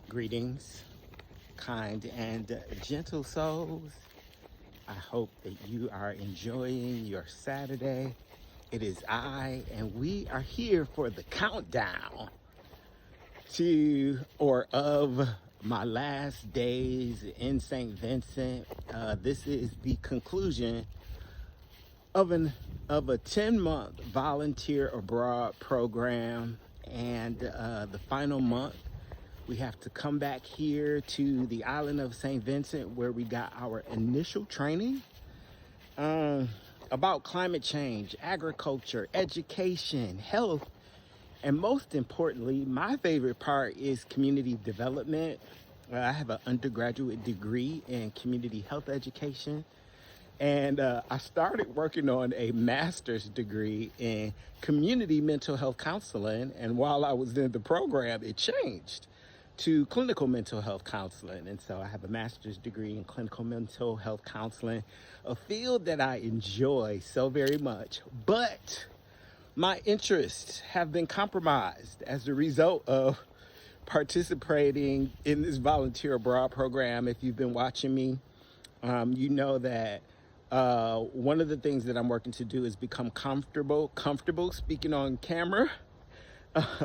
Greetings, kind and gentle souls. I hope that you are enjoying your Saturday. It is I, and we are here for the countdown to or of my last days in St. Vincent. This is the conclusion of a 10-month volunteer abroad program, and the final month we have to come back here to the island of St. Vincent, where we got our initial training about climate change, agriculture, education, health, and most importantly, my favorite part is community development. I have an undergraduate degree in community health education, and I started working on a master's degree in community mental health counseling. And while I was in the program, it changed to clinical mental health counseling. And so I have a master's degree in clinical mental health counseling, a field that I enjoy so very much. But my interests have been compromised as a result of participating in this volunteer abroad program. If you've been watching me, you know that one of the things that I'm working to do is become comfortable speaking on camera,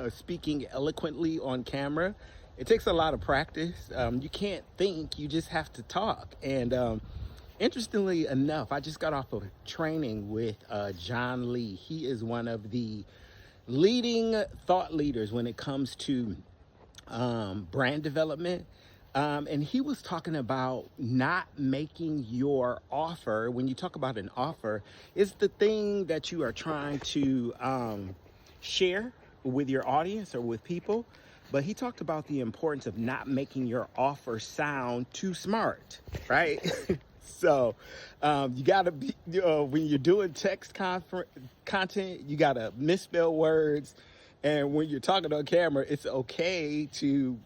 speaking eloquently on camera. It takes a lot of practice. You can't think, you just have to talk. And interestingly enough, I just got off of training with John Lee. He is one of the leading thought leaders when it comes to brand development. And he was talking about not making your offer. When you talk about an offer, it's the thing that you are trying to share with your audience or with people. But he talked about the importance of not making your offer sound too smart, right? So you gotta be, when you're doing text content, you gotta misspell words. And when you're talking on camera, it's okay to,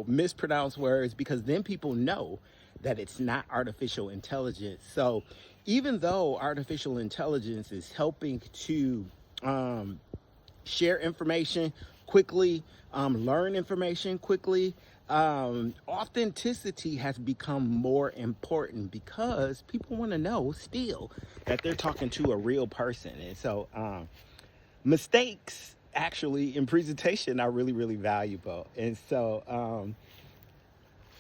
mispronounce words, because then people know that it's not artificial intelligence. So even though artificial intelligence is helping to share information quickly, learn information quickly, authenticity has become more important, because people want to know still that they're talking to a real person. And so mistakes actually in presentation are really, really valuable. And so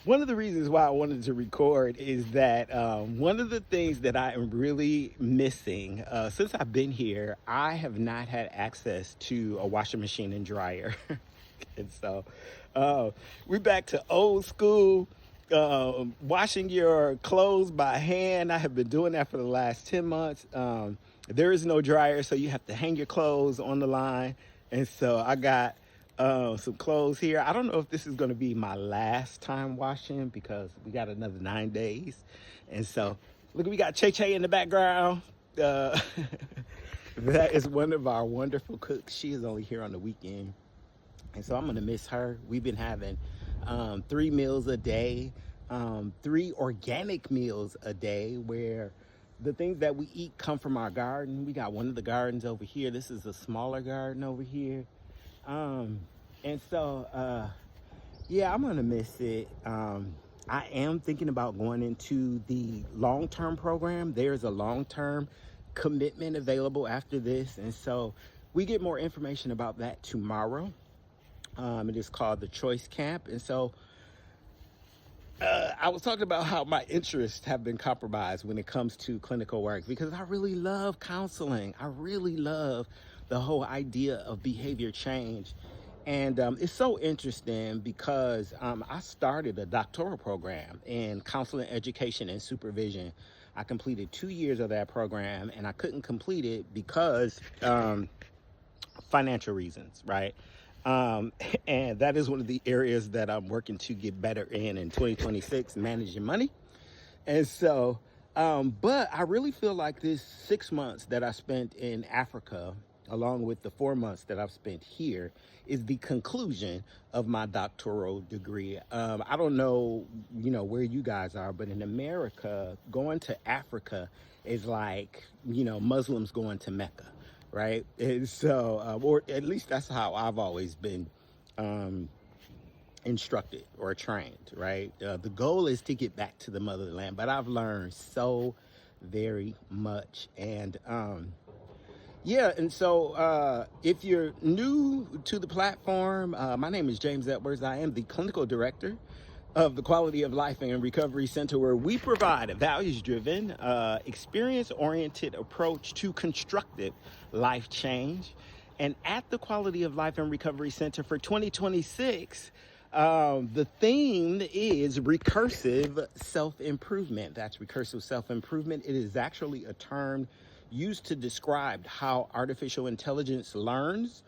one of the reasons why I wanted to record is that one of the things that I am really missing since I've been here, I have not had access to a washing machine and dryer. And so we're back to old school, washing your clothes by hand. I have been doing that for the last 10 months. There is no dryer, so you have to hang your clothes on the line. And so I got some clothes here. I don't know if this is going to be my last time washing, because we got another 9 days. And so look, we got Che in the background. That is one of our wonderful cooks. She is only here on the weekend. And so I'm going to miss her. We've been having 3 meals a day, 3 organic meals a day, where the things that we eat come from our garden. We got one of the gardens over here. This is a smaller garden over here. And so, yeah, I'm going to miss it. I am thinking about going into the long-term program. There's a long-term commitment available after this. And so we get more information about that tomorrow. It is called the Choice Camp. And so I was talking about how my interests have been compromised when it comes to clinical work, because I really love counseling. I really love the whole idea of behavior change. And it's so interesting because I started a doctoral program in counseling, education, and supervision. I completed 2 years of that program, and I couldn't complete it because financial reasons, right? And that is one of the areas that I'm working to get better in 2026, managing money. And so, but I really feel like this 6 months that I spent in Africa, along with the 4 months that I've spent here, is the conclusion of my doctoral degree. I don't know, where you guys are, but in America, going to Africa is like, Muslims going to Mecca, right? And so, or at least that's how I've always been instructed or trained, right? The goal is to get back to the motherland, but I've learned so very much. And yeah, and so if you're new to the platform, my name is James Edwards. I am the clinical director of the Quality of Life and Recovery Center, where we provide a values-driven, experience-oriented approach to constructive life change. And at the Quality of Life and Recovery Center for 2026, the theme is recursive self-improvement. That's recursive self-improvement. It is actually a term used to describe how artificial intelligence learns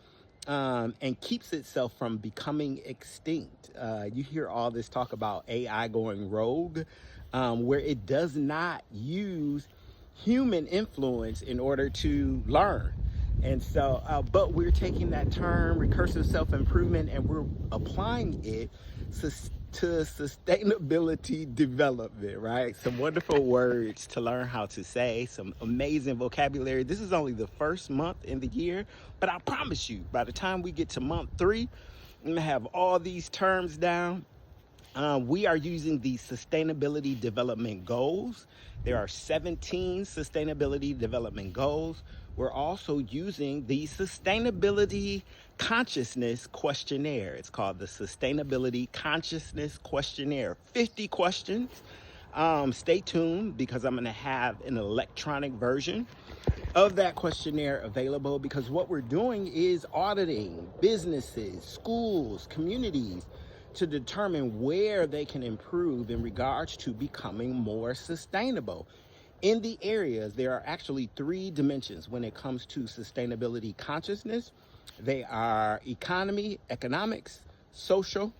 and keeps itself from becoming extinct. You hear all this talk about AI going rogue, where it does not use human influence in order to learn. And so, but we're taking that term, recursive self-improvement, and we're applying it to sustainability development, right? Some wonderful words to learn how to say, some amazing vocabulary. This is only the first month in the year, but I promise you, by the time we get to month 3, I'm gonna have all these terms down. We are using the Sustainability Development Goals. There are 17 Sustainability Development Goals. We're also using the Sustainability Consciousness Questionnaire. It's called the Sustainability Consciousness Questionnaire. 50 questions. Stay tuned, because I'm going to have an electronic version of that questionnaire available, because what we're doing is auditing businesses, schools, communities, to determine where they can improve in regards to becoming more sustainable. In the areas, there are actually 3 dimensions when it comes to sustainability consciousness. They are economy, economics, social,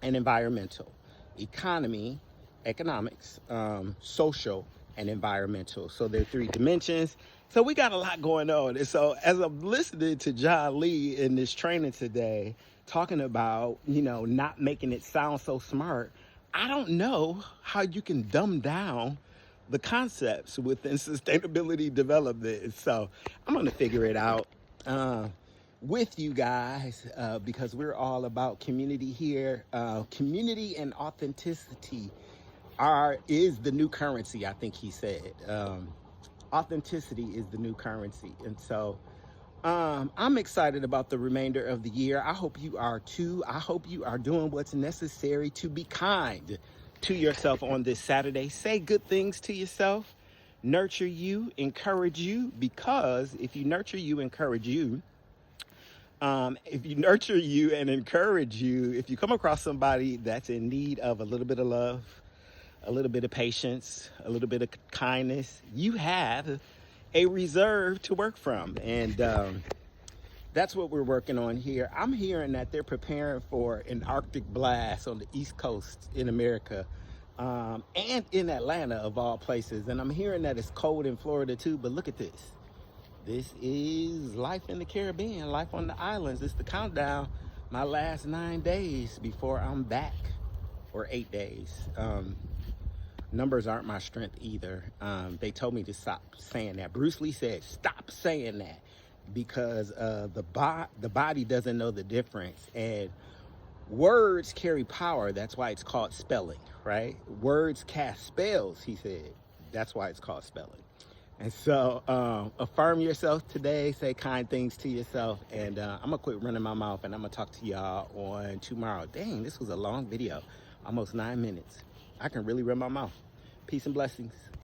and environmental. Economy, economics, social, and environmental. So there are 3 dimensions. So we got a lot going on. And so as I'm listening to John Lee in this training today, talking about, not making it sound so smart, I don't know how you can dumb down the concepts within sustainability development. So I'm going to figure it out with you guys, because we're all about community here. Community and authenticity is the new currency, I think he said. Authenticity is the new currency. And so I'm excited about the remainder of the year. I hope you are too. I hope you are doing what's necessary to be kind to yourself on this Saturday. Say good things to yourself. Nurture you, encourage you, because if you nurture you, encourage you, if you nurture you and encourage you, if you come across somebody that's in need of a little bit of love, a little bit of patience, a little bit of kindness, you have a reserve to work from. And that's what we're working on here. I'm hearing that they're preparing for an Arctic blast on the East Coast in America, and in Atlanta, of all places. And I'm hearing that it's cold in Florida too, but look at this. This is life in the Caribbean, life on the islands. It's the countdown, my last 9 days before I'm back, or 8 days. Numbers aren't my strength either. They told me to stop saying that. Bruce Lee said, stop saying that, because the body doesn't know the difference. And words carry power. That's why it's called spelling, right? Words cast spells, he said. That's why it's called spelling. And so affirm yourself today. Say kind things to yourself. And I'm going to quit running my mouth, and I'm going to talk to y'all on tomorrow. Dang, this was a long video. Almost 9 minutes. I can really run my mouth. Peace and blessings.